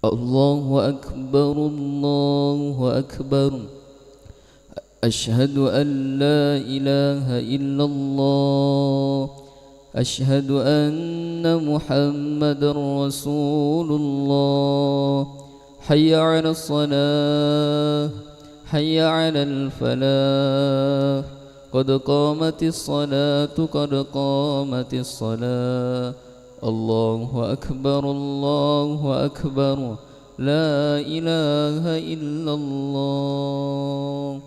الله أكبر الله أكبر. أشهد أن لا إله إلا الله. أشهد أن محمد رسول الله. حي على الصلاة حي على الفلاح. قد قامت الصلاة قد قامت الصلاة. الله أكبر الله أكبر. لا إله إلا الله.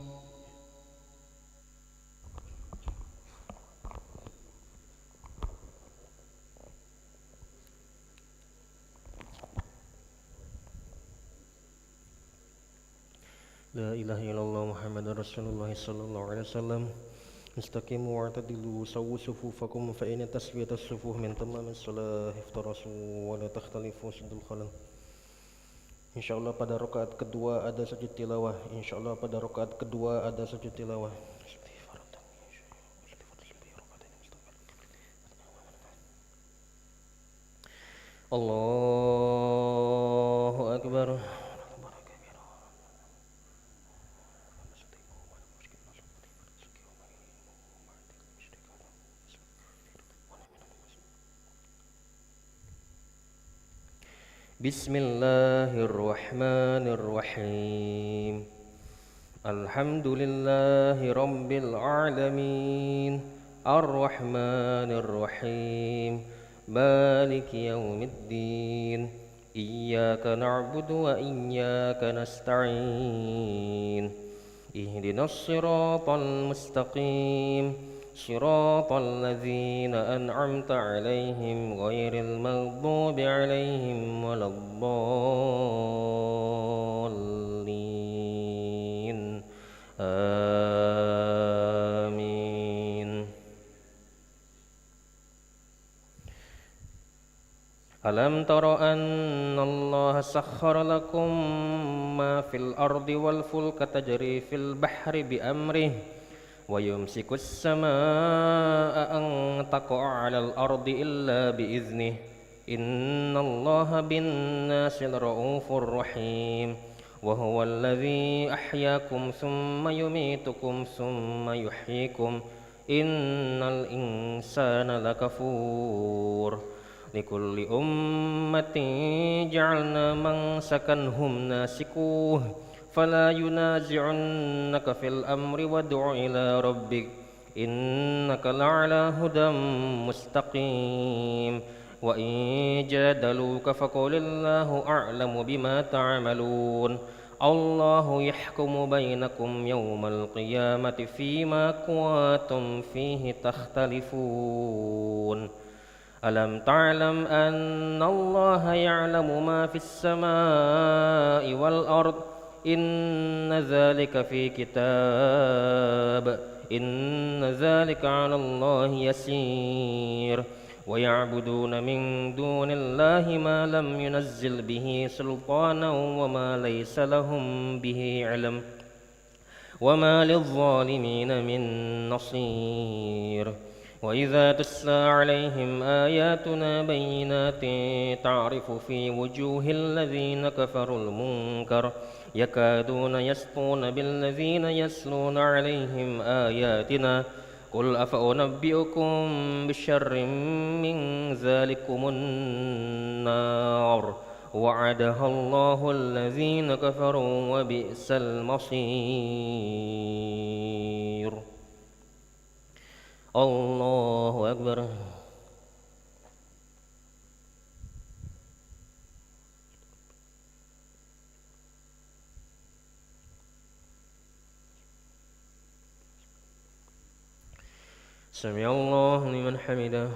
لا إله إلا الله محمد رسول الله صلى الله عليه وسلم. استقيموا واعتدلوا سووا صفوفكم فإن تسوية الصفوف من تمام الصلاة. افترسوا ولا تختلفوا سدul khalal. Insyaallah pada rakaat kedua ada sujud tilawah. Insyaallah pada rakaat kedua ada sujud tilawah. Allahu Akbar. Bismillahirrahmanirrahim. Alhamdulillahi rabbil alamin. Ar-Rahmanir-Rahim. Maliki yaumiddin. Iyyaka na'budu wa iyyaka nasta'in. Ihdinas siratal mustaqim. صراط الذين أنعمت عليهم غير المغضوب عليهم ولا الضالين آمين. ألم تر أن الله سخر لكم ما في الأرض والفلك تجري في البحر بأمره ويمسك السماء أن تقع على الأرض إلا بإذنه إن الله بالناس لرؤوف رحيم. وهو الذي أحياكم ثم يميتكم ثم يحييكم إن الإنسان لكفور. لكل أمة جعلنا منسكا هم ناسكوه فلا ينازعنك في الأمر وادع إلى ربك إنك لعلى هدى مستقيم. وإن جادلوك فقل الله أعلم بما تعملون. الله يحكم بينكم يوم القيامة فيما كنتم فيه تختلفون. ألم تعلم أن الله يعلم ما في السماء والأرض إن ذلك في كتاب إن ذلك على الله يسير. ويعبدون من دون الله ما لم ينزل به سلطانا وما ليس لهم به علم وما للظالمين من نصير. وإذا تتلى عليهم آياتنا بينات تعرف في وجوه الذين كفروا المنكر يكادون يسطون بالذين يتلون عليهم آياتنا قل أفأنبئكم بشر من ذلكم النار وعدها الله الذين كفروا وبئس المصير. الله أكبر. سمع الله لمن حمده.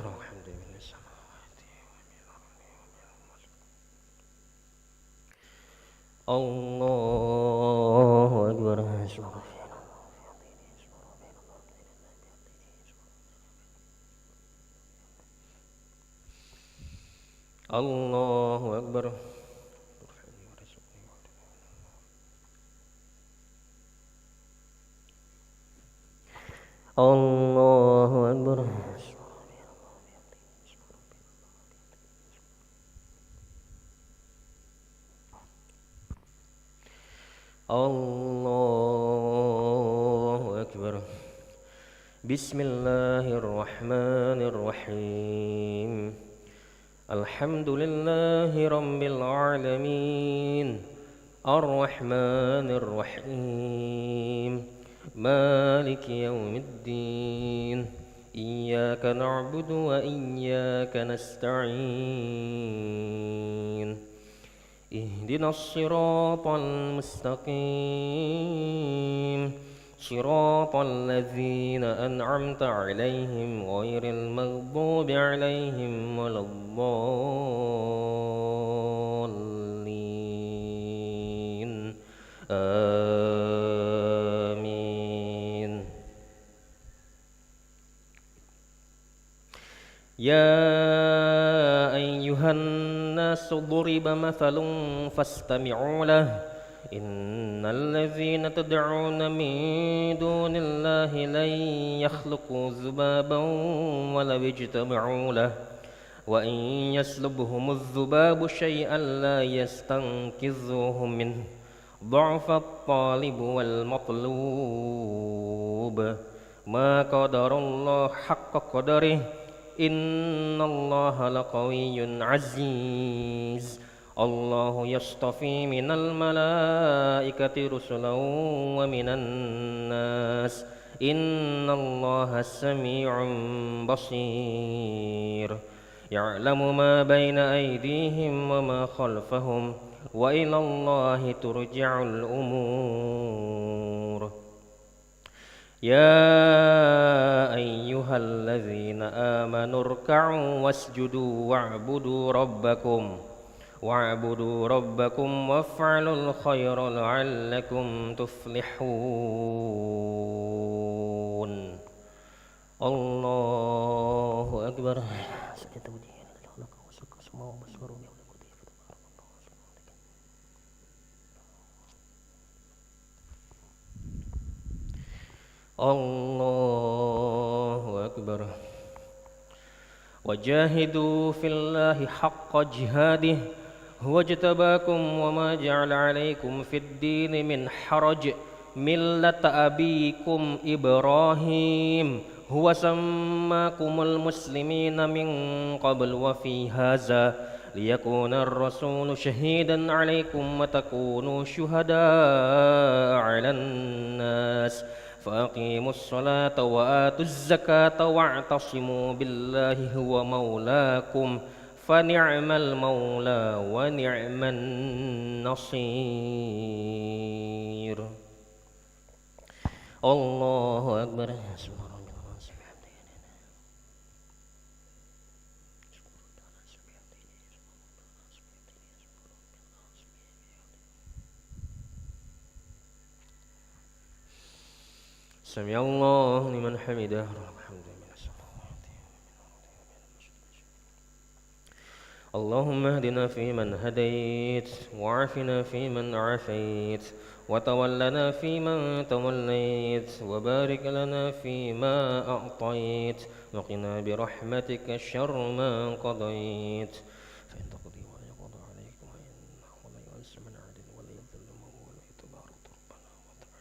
الله أكبر. الله أكبر. الله أكبر. الله أكبر. بسم الله الرحمن الرحيم. الحمد لله رب العالمين الرحمن الرحيم مالك يوم الدين إياك نعبد وإياك نستعين اهدنا الصراط المستقيم صراط الذين أنعمت عليهم غير المغضوب عليهم ولا الضالين آمين. يا أيها الناس ضرب مثل فاستمعوا له إن الذين تدعون من دون الله لن يخلقوا ذبابا ولو اجتمعوا له وإن يسلبهم الذباب شيئا لا يستنقذوه منه ضعف الطالب والمطلوب ما قدر الله حق قدره إن الله لقوي عزيز. الله يصطفي من الملائكة رسلا ومن الناس إن الله سميع بصير. يعلم ما بين أيديهم وما خلفهم وإلى الله ترجع الأمور. يا أيها الذين آمنوا اركعوا واسجدوا واعبدوا ربكم وافعلوا الخير لعلكم تفلحون. الله أكبر. الله أكبر. وجاهدوا في الله حق جهاده هو اجتباكم وما جعل عليكم في الدين من حرج ملة أبيكم إبراهيم هو سماكم المسلمين من قبل وفي هذا ليكون الرسول شهيدا عليكم وتكونوا شهداء على الناس فأقيموا الصلاة وآتوا الزكاة واعتصموا بالله هو مولاكم فنعم المولى ونعم النصير. الله أكبر. سمع الله لمن حمده. اللهم اهدنا فيمن هديت وعافنا فيمن عافيت وتولنا فيمن توليت وبارك لنا فيما أعطيت وقنا برحمتك شر ما قضيت فإن تقضي ولا يقضى عليك وإنه لا يعز من عدل ولا يذل من وليت تبارك ربنا وتعالى.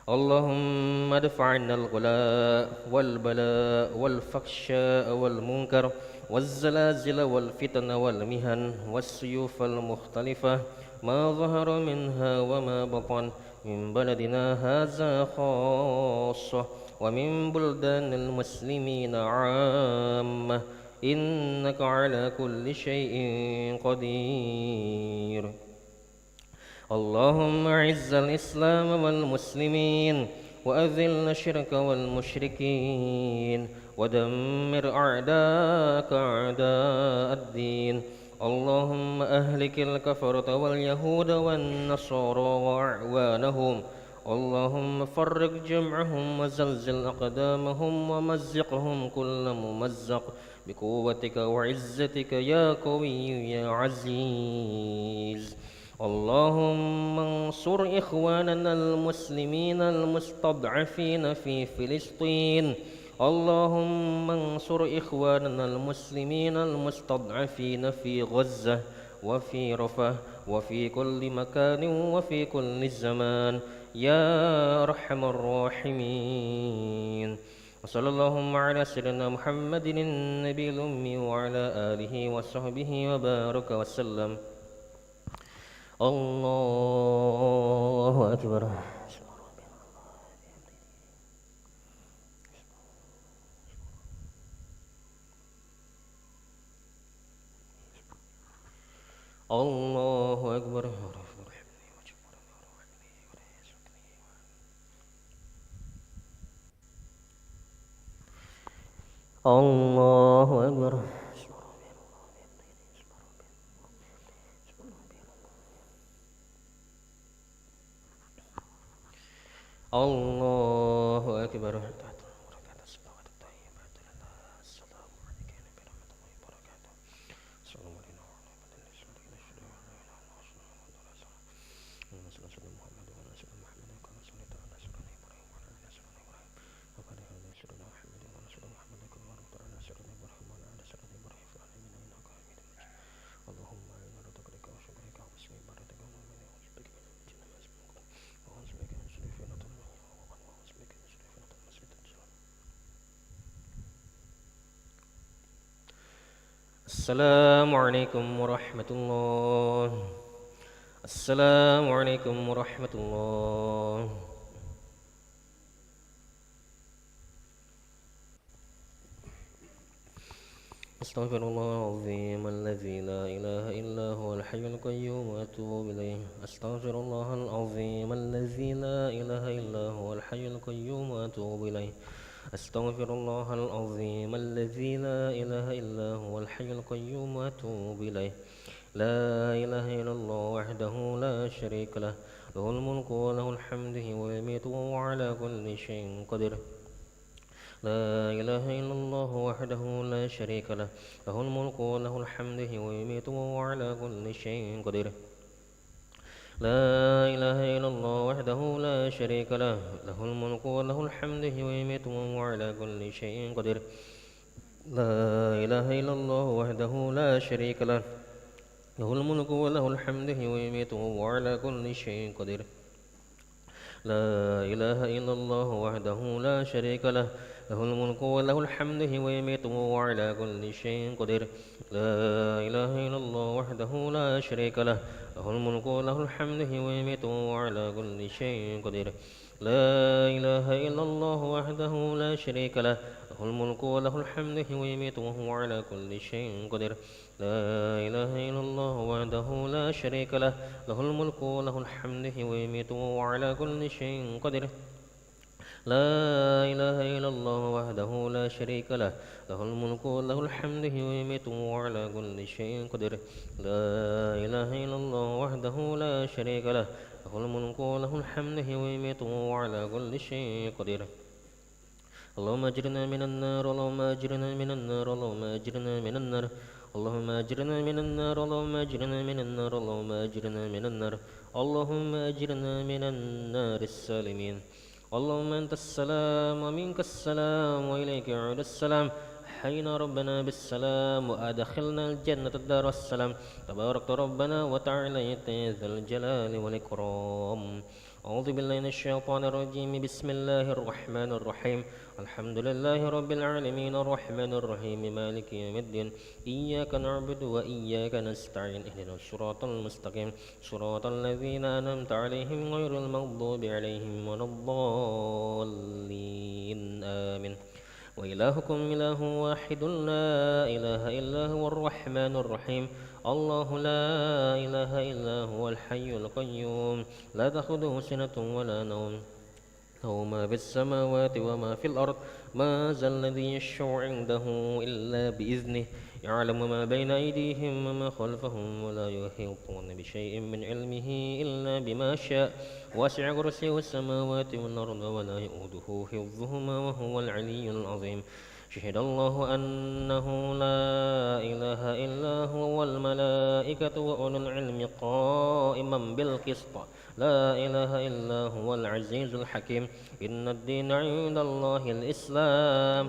اللهم ادفع عنا الغلاء والبلاء والفحشاء والمنكر والزلازل والفتن والمهن والسيوف المختلفة ما ظهر منها وما بطن من بلدنا هذا خاصة ومن بلدان المسلمين عامة إنك على كل شيء قدير. اللهم أعز الإسلام والمسلمين وأذل الشرك والمشركين ودمر أعداءك أعداء الدين. اللهم أهلك الكفرة واليهود والنصارى وأعوانهم. اللهم فرق جمعهم وزلزل أقدامهم ومزقهم كل ممزق بقوتك وعزتك يا قوي يا عزيز. اللهم انصر إخواننا المسلمين المستضعفين في فلسطين. اللهم انصر إخواننا المسلمين المستضعفين في غزة وفي رفاه وفي كل مكان وفي كل الزمان يا أرحم الراحمين. وصلى اللهم على سيدنا محمد النبي الأمي وعلى آله وصحبه وبارك وسلم. الله أكبر. الله أكبر. الله أكبر. الله أكبر. السلام عليكم ورحمة الله. السلام عليكم ورحمة الله. أستغفر الله العظيم الذي لا إله إلا هو الحي القيوم وأتوب إليه. أستغفر الله العظيم الذي لا إله إلا هو الحي القيوم وأتوب إليه. أستغفر الله العظيم الذي لا إله إلا هو الحي القيوم وأتوب إليه. لا إله إلا الله وحده لا شريك له، له الملك وله الحمد ويميت وهو على كل شيء قدير. لا إله إلا الله وحده لا شريك له، له الملك وله الحمد ويميت وهو على كل شيء قدير. لا إله إلا الله وحده لا شريك له، له الملك وله الحمد ويميت وهو على كل شيء قدير. لا إله إلا الله وحده لا شريك له، له الملك وله الحمد ويميت وهو على كل شيء قدير. لا إله إلا الله وحده لا شريك له، له الملك وله الحمد ويميت وهو على كل شيء قدير. لا إله إلا الله وحده لا شريك له، له الملك وله الحمد ويميت وهو على كل شيء قدير. لا إله إلا الله وحده لا شريك له، له الملك وله الحمد ويميت وهو على كل شيء قدير. لا إله إلا الله وحده لا شريك له، له الملك وله الحمد ويميت وهو على كل شيء قدير. لا إله إلا الله وحده لا شريك له، له الملك وله الحمد ويميت وهو على كل شيء قدير. لا إله إلا الله وحده لا شريك له، له الملك وله الحمد ويميت وهو على كل شيء قدير. اللهم أجرنا من النار، اللهم أجرنا من النار، اللهم أجرنا من النار، اللهم أجرنا من النار، اللهم أجرنا من النار، اللهم أجرنا من النار، اللهم أجرنا من النار السالمين. اللهم أنت السلام ومنك السلام وإليك يعود السلام. حينا ربنا بالسلام وأدخلنا الجنة دار السلام. تبارك ربنا وتعالى ذا الجلال والإكرام. أعوذ بالله من الشيطان الرجيم. بسم الله الرحمن الرحيم. الحمد لله رب العالمين الرحمن الرحيم مالك يوم الدين. إياك نعبد وإياك نستعين. اهدنا الصراط المستقيم صراط الذين أنعمت عليهم غير المغضوب عليهم ولا الضالين آمين. وإلهكم إله واحد لا إله إلا هو الرحمن الرحيم. الله لا إله إلا هو الحي القيوم لا تأخذه سنة ولا نوم، له ما في السماوات وما في الأرض. ما ذا الذي يشفع عنده إلا بإذنه، يعلم ما بين أيديهم وما خلفهم ولا يحيطون بشيء من علمه إلا بما شاء. وسع كرسيه السماوات والأرض ولا يؤوده حفظهما وهو العلي العظيم. شهد الله أنه لا إله إلا هو والملائكة وأولو العلم قائما بالقسط. لا إله إلا هو العزيز الحكيم. إن الدين عند الله الإسلام.